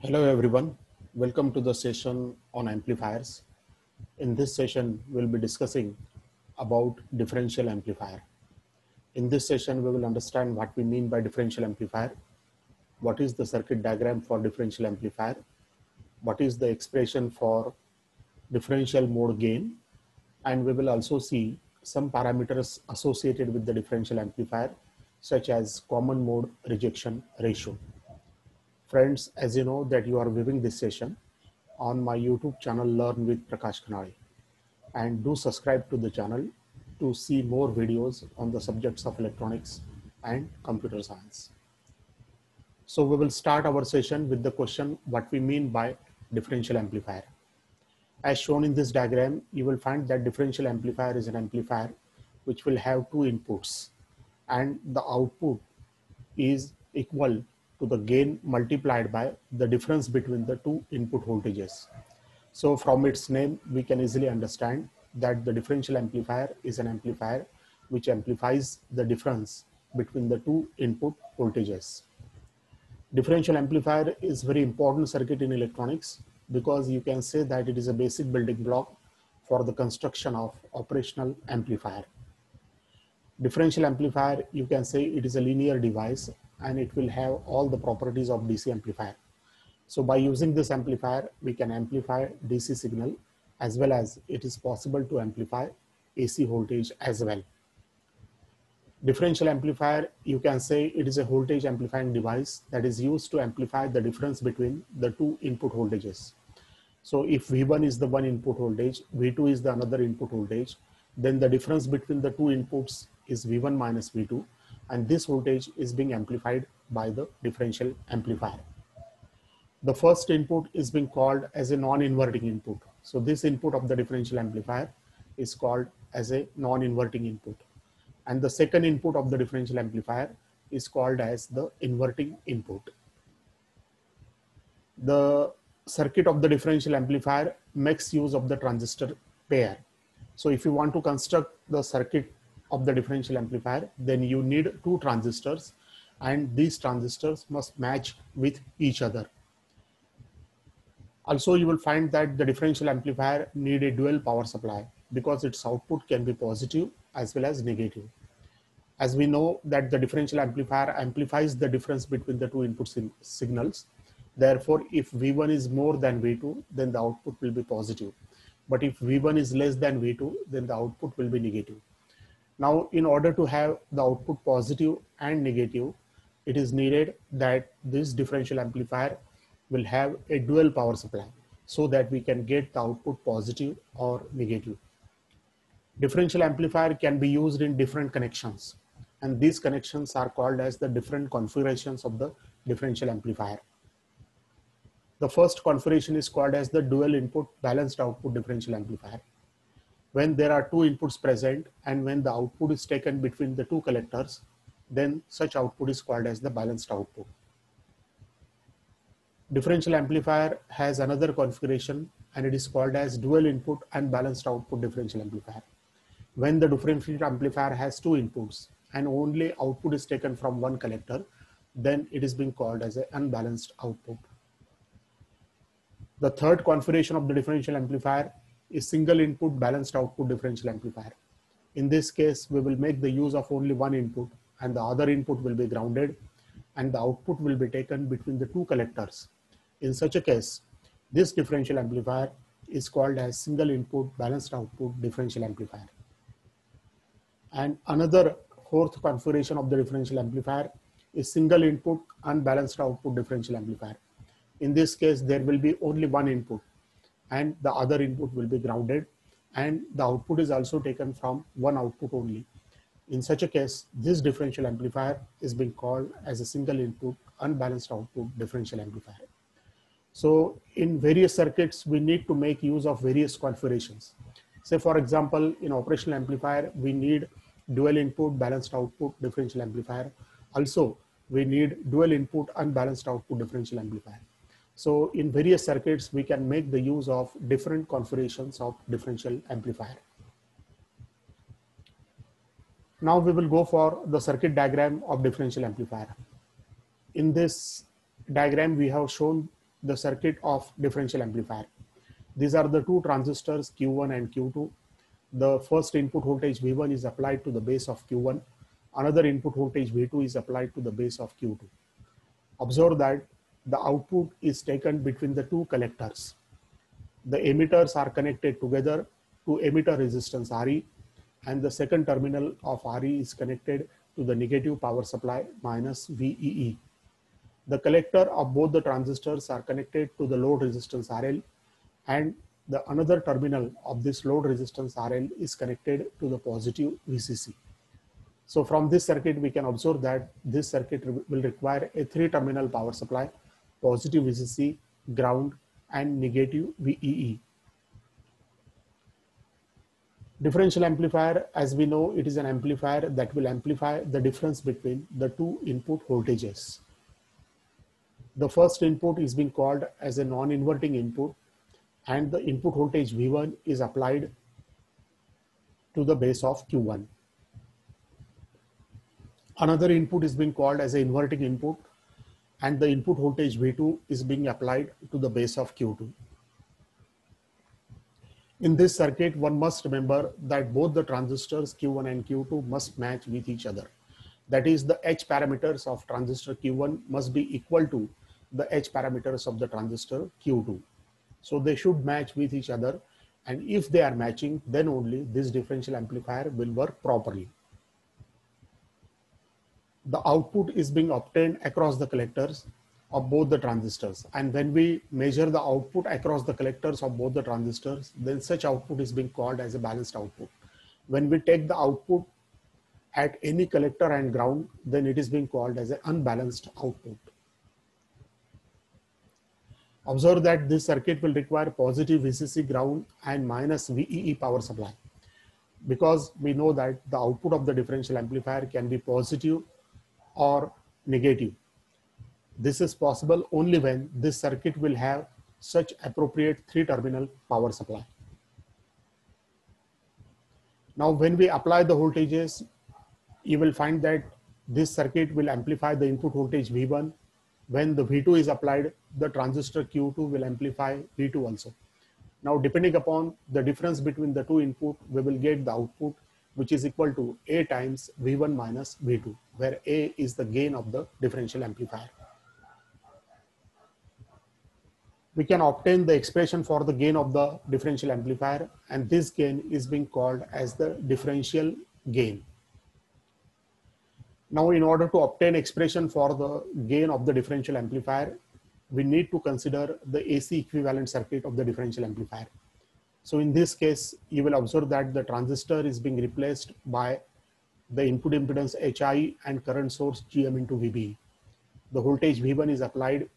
Hello everyone, welcome to the session on amplifiers. In this session, we'll be discussing about differential amplifier. In this session, we will understand what we mean by differential amplifier, what is the circuit diagram for differential amplifier, what is the expression for differential mode gain, and we will also see some parameters associated with the differential amplifier, such as common mode rejection ratio. Friends, as you know that you are viewing this session on my YouTube channel Learn with Prakash Khanade, and do subscribe to the channel to see more videos on the subjects of electronics and computer science. So we will start our session with the question what we mean by differential amplifier. As shown in this diagram, you will find that differential amplifier is an amplifier which will have two inputs, and the output is equal to the gain multiplied by the difference between the two input voltages. So from its name, we can easily understand that the differential amplifier is an amplifier which amplifies the difference between the two input voltages. Differential amplifier is very important circuit in electronics because you can say that it is a basic building block for the construction of operational amplifier. Differential amplifier, you can say it is a linear device and it will have all the properties of DC amplifier. So by using this amplifier, we can amplify DC signal as well as it is possible to amplify AC voltage as well. Differential amplifier, you can say it is a voltage amplifying device that is used to amplify the difference between the two input voltages. So if V1 is the one input voltage, V2 is the another input voltage, then the difference between the two inputs is V1 minus V2, and this voltage is being amplified by the differential amplifier. The first input is being called as a non-inverting input. So this input of the differential amplifier is called as a non-inverting input. And the second input of the differential amplifier is called as the inverting input. The circuit of the differential amplifier makes use of the transistor pair. So if you want to construct the circuit of the differential amplifier, then you need two transistors, and these transistors must match with each other. Also, you will find that the differential amplifier need a dual power supply because its output can be positive as well as negative. As we know that the differential amplifier amplifies the difference between the two input signals. Therefore, if V1 is more than V2, then the output will be positive. But if V1 is less than V2, then the output will be negative. Now, in order to have the output positive and negative, it is needed that this differential amplifier will have a dual power supply so that we can get the output positive or negative. Differential amplifier can be used in different connections, and these connections are called as the different configurations of the differential amplifier. The first configuration is called as the dual input balanced output differential amplifier. When there are two inputs present and when the output is taken between the two collectors, then such output is called as the balanced output. Differential amplifier has another configuration and it is called as dual input unbalanced output differential amplifier. When the differential amplifier has two inputs and only output is taken from one collector, then it is being called as an unbalanced output. The third configuration of the differential amplifier is single input balanced output differential amplifier. In this case, we will make the use of only one input and the other input will be grounded and the output will be taken between the two collectors. In such a case, this differential amplifier is called as single input balanced output differential amplifier. And another fourth configuration of the differential amplifier is single input unbalanced output differential amplifier. In this case, there will be only one input and the other input will be grounded and the output is also taken from one output only. In such a case, this differential amplifier is being called as a single input unbalanced output differential amplifier. So in various circuits, we need to make use of various configurations. Say for example, in operational amplifier, we need dual input balanced output differential amplifier. Also, we need dual input unbalanced output differential amplifier. So in various circuits, we can make the use of different configurations of differential amplifier. Now we will go for the circuit diagram of differential amplifier. In this diagram, we have shown the circuit of differential amplifier. These are the two transistors Q1 and Q2. The first input voltage V1 is applied to the base of Q1. Another input voltage V2 is applied to the base of Q2. Observe that the output is taken between the two collectors. The emitters are connected together to emitter resistance RE, and the second terminal of RE is connected to the negative power supply minus VEE. The collector of both the transistors are connected to the load resistance RL, and the another terminal of this load resistance RL is connected to the positive VCC. So from this circuit, we can observe that this circuit will require a 3-terminal power supply, positive VCC, ground, and negative VEE. Differential amplifier, as we know, it is an amplifier that will amplify the difference between the two input voltages. The first input is being called as a non-inverting input, and the input voltage V1 is applied to the base of Q1. Another input is being called as an inverting input, and the input voltage V2 is being applied to the base of Q2. In this circuit, one must remember that both the transistors Q1 and Q2 must match with each other. That is, the H parameters of transistor Q1 must be equal to the H parameters of the transistor Q2. So they should match with each other, and if they are matching, then only this differential amplifier will work properly. The output is being obtained across the collectors of both the transistors, and when we measure the output across the collectors of both the transistors, then such output is being called as a balanced output. When we take the output at any collector and ground, then it is being called as an unbalanced output. Observe that this circuit will require positive VCC ground and minus VEE power supply, because we know that the output of the differential amplifier can be positive or negative. This is possible only when this circuit will have such appropriate 3-terminal power supply. Now, when we apply the voltages, you will find that this circuit will amplify the input voltage V1. When the V2 is applied, the transistor Q2 will amplify V2 also. Now, depending upon the difference between the two input, we will get the output, which is equal to A times V1 minus V2, where A is the gain of the differential amplifier. We can obtain the expression for the gain of the differential amplifier, and this gain is being called as the differential gain. Now, in order to obtain expression for the gain of the differential amplifier, we need to consider the AC equivalent circuit of the differential amplifier. So in this case, you will observe that the transistor is being replaced by the input impedance HI and current source GM into VB. The voltage V1 is applied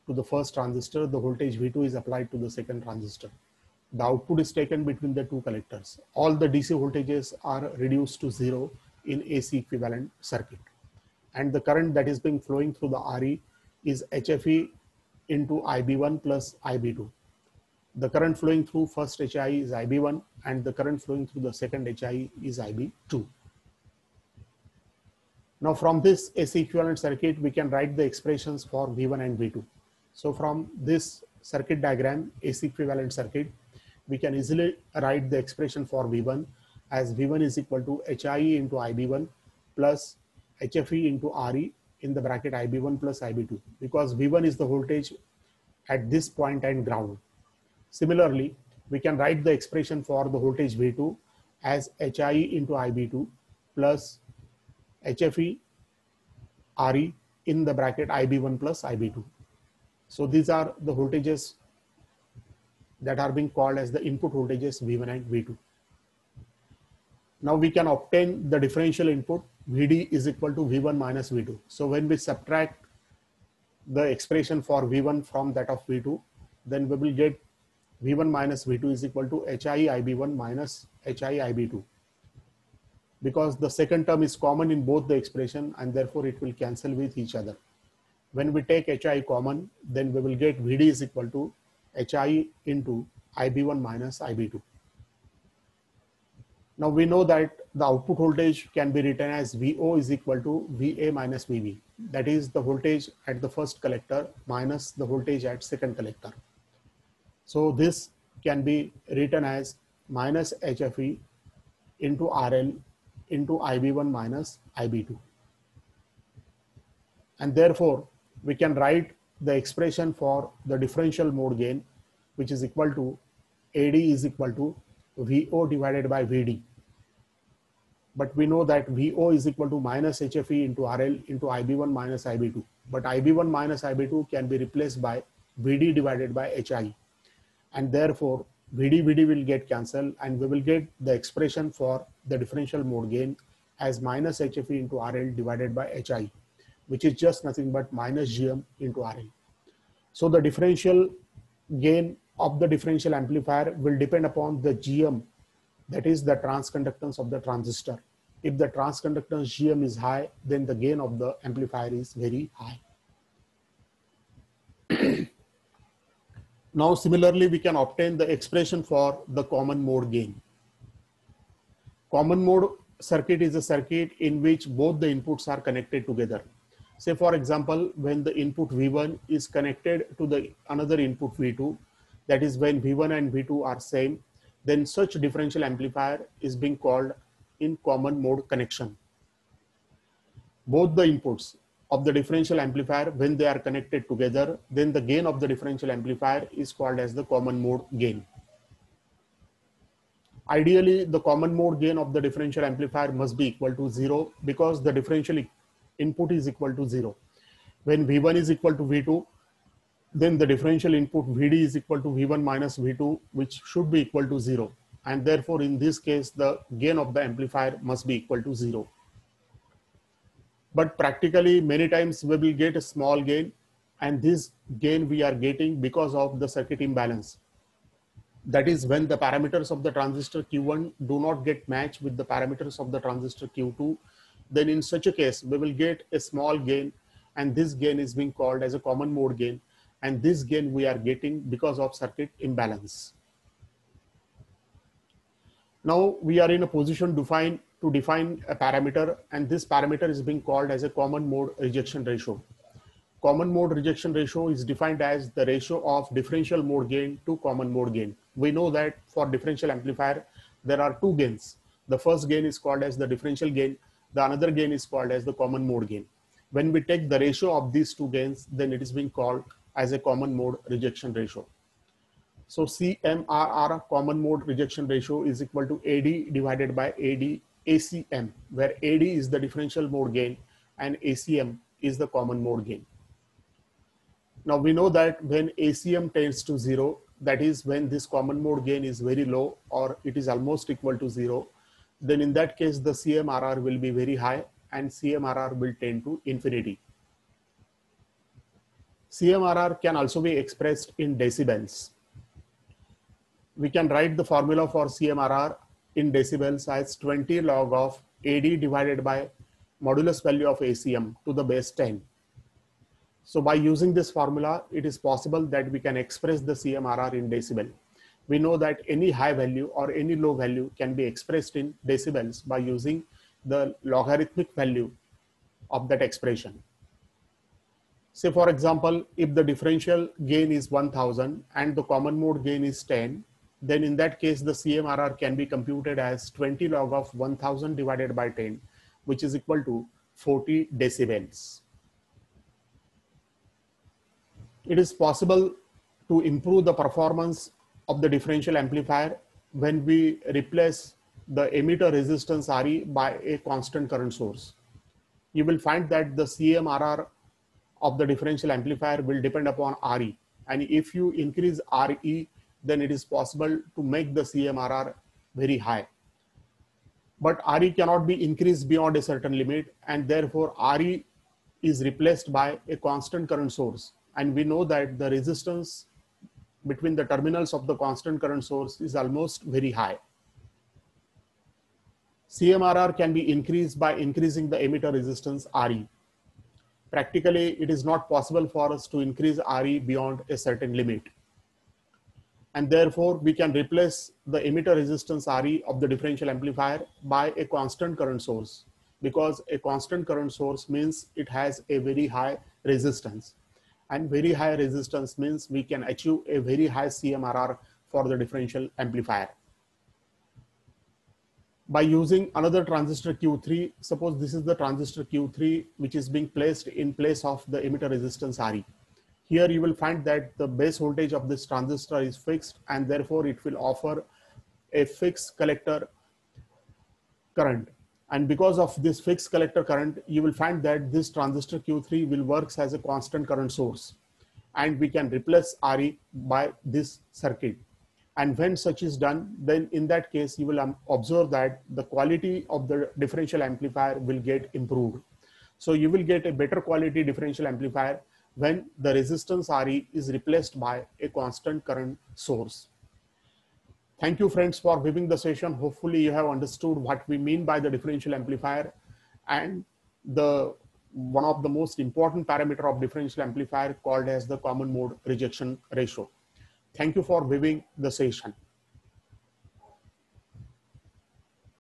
to the first transistor, the voltage V2 is applied to the second transistor. The output is taken between the two collectors. All the DC voltages are reduced to 0 in AC equivalent circuit. And the current that is being flowing through the RE is HFE into IB1 plus IB2. The current flowing through first HI is IB1, and the current flowing through the second HI is IB2. Now, from this AC equivalent circuit, we can write the expressions for V1 and V2. So from this circuit diagram, AC equivalent circuit, we can easily write the expression for V1 as V1 is equal to HIE into IB1 plus HFE into RE in the bracket IB1 plus IB2, because V1 is the voltage at this point and ground. Similarly, we can write the expression for the voltage V2 as HIE into IB2 plus HFE RE in the bracket IB1 plus IB2. So these are the voltages that are being called as the input voltages V1 and V2. Now we can obtain the differential input VD is equal to V1 minus V2. So when we subtract the expression for V1 from that of V2, then we will get V1 minus V2 is equal to HIE IB1 minus HIE IB2. Because the second term is common in both the expression, and therefore it will cancel with each other. When we take HI common, then we will get VD is equal to HI into IB1 minus IB2. Now we know that the output voltage can be written as VO is equal to VA minus VB. That is the voltage at the first collector minus the voltage at second collector. So this can be written as minus HFE into RL into IB1 minus IB2. And therefore, we can write the expression for the differential mode gain, which is equal to AD is equal to VO divided by VD. But we know that VO is equal to minus HFE into RL into IB1 minus IB2. But IB1 minus IB2 can be replaced by VD divided by HI. And therefore, VD will get cancelled, and we will get the expression for the differential mode gain as minus HFE into RL divided by HI, which is just nothing but minus GM into RL. So the differential gain of the differential amplifier will depend upon the GM, that is the transconductance of the transistor. If the transconductance GM is high, then the gain of the amplifier is very high. Now, similarly, we can obtain the expression for the common mode gain. Common mode circuit is a circuit in which both the inputs are connected together. Say, for example, when the input V1 is connected to the another input V2, that is when V1 and V2 are same, then such differential amplifier is being called in common mode connection. Both the inputs of the differential amplifier, when they are connected together, then the gain of the differential amplifier is called as the common mode gain. Ideally, the common mode gain of the differential amplifier must be equal to 0 because the differential input is equal to 0. When V1 is equal to V2, then the differential input VD is equal to V1 minus V2, which should be equal to 0. And therefore, in this case, the gain of the amplifier must be equal to 0. But practically, many times we will get a small gain, and this gain we are getting because of the circuit imbalance. That is when the parameters of the transistor Q1 do not get matched with the parameters of the transistor Q2. Then in such a case, we will get a small gain, and this gain is being called as a common mode gain. And this gain we are getting because of circuit imbalance. Now we are in a position to define a parameter, and this parameter is being called as a common mode rejection ratio. Common mode rejection ratio is defined as the ratio of differential mode gain to common mode gain. We know that for differential amplifier, there are two gains. The first gain is called as the differential gain. The another gain is called as the common mode gain. When we take the ratio of these two gains, then it is being called as a common mode rejection ratio. So CMRR, common mode rejection ratio, is equal to AD divided by ACM, where AD is the differential mode gain and ACM is the common mode gain. Now we know that when ACM tends to 0, that is when this common mode gain is very low or it is almost equal to 0, then in that case the CMRR will be very high and CMRR will tend to infinity. CMRR can also be expressed in decibels. We can write the formula for CMRR in decibels as 20 log of AD divided by modulus value of ACM to the base 10. So by using this formula, it is possible that we can express the CMRR in decibel. We know that any high value or any low value can be expressed in decibels by using the logarithmic value of that expression. Say, for example, if the differential gain is 1000 and the common mode gain is 10, then in that case, the CMRR can be computed as 20 log of 1000 divided by 10, which is equal to 40 decibels. It is possible to improve the performance of the differential amplifier when we replace the emitter resistance RE by a constant current source. You will find that the CMRR of the differential amplifier will depend upon RE. And if you increase RE, then it is possible to make the CMRR very high. But RE cannot be increased beyond a certain limit, and therefore RE is replaced by a constant current source. And we know that the resistance between the terminals of the constant current source is almost very high. CMRR can be increased by increasing the emitter resistance RE. Practically, it is not possible for us to increase RE beyond a certain limit. And therefore we can replace the emitter resistance Re of the differential amplifier by a constant current source, because a constant current source means it has a very high resistance, and very high resistance means we can achieve a very high CMRR for the differential amplifier. By using another transistor Q3, suppose this is the transistor Q3 which is being placed in place of the emitter resistance Re. Here you will find that the base voltage of this transistor is fixed, and therefore it will offer a fixed collector current. And because of this fixed collector current, you will find that this transistor Q3 will work as a constant current source, and we can replace Re by this circuit. And when such is done, then in that case, you will observe that the quality of the differential amplifier will get improved. So you will get a better quality differential amplifier when the resistance Re is replaced by a constant current source. Thank you, friends, for viewing the session. Hopefully you have understood what we mean by the differential amplifier and the one of the most important parameter of differential amplifier called as the common mode rejection ratio. Thank you for viewing the session.